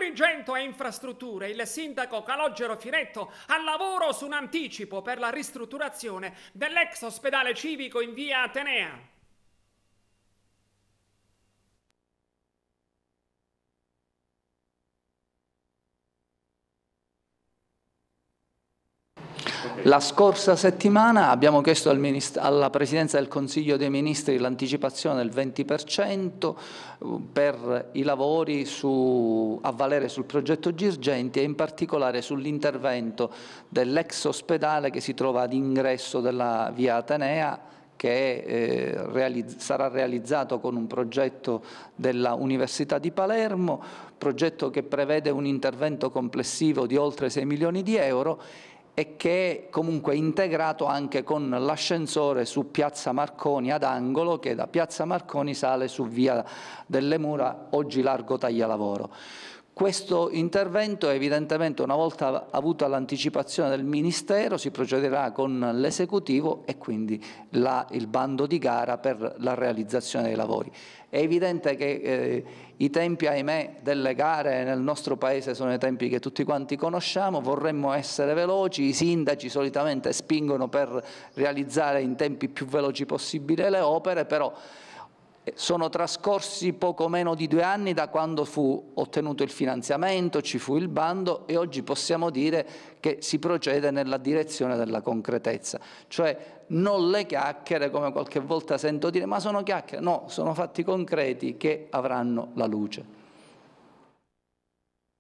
Agrigento e Infrastrutture, il sindaco Calogero Firetto al lavoro su un anticipo per la ristrutturazione dell'ex ospedale civico in via Atenea. La scorsa settimana abbiamo chiesto alla Presidenza del Consiglio dei Ministri l'anticipazione del 20% per i lavori a valere sul progetto Girgenti e in particolare sull'intervento dell'ex ospedale che si trova ad ingresso della via Atenea, che sarà realizzato con un progetto della Università di Palermo, progetto che prevede un intervento complessivo di oltre 6 milioni di euro e che è comunque integrato anche con l'ascensore su Piazza Marconi ad angolo, che da Piazza Marconi sale su Via delle Mura, oggi largo Taglialavoro. Questo intervento evidentemente, una volta avuta l'anticipazione del Ministero, si procederà con l'esecutivo e quindi il bando di gara per la realizzazione dei lavori. È evidente che i tempi, ahimè, delle gare nel nostro Paese sono i tempi che tutti quanti conosciamo, vorremmo essere veloci, i sindaci solitamente spingono per realizzare in tempi più veloci possibili le opere, però sono trascorsi poco meno di 2 anni da quando fu ottenuto il finanziamento, ci fu il bando e oggi possiamo dire che si procede nella direzione della concretezza. Cioè non le chiacchiere, come qualche volta sento dire, ma sono chiacchiere, no, sono fatti concreti che avranno la luce.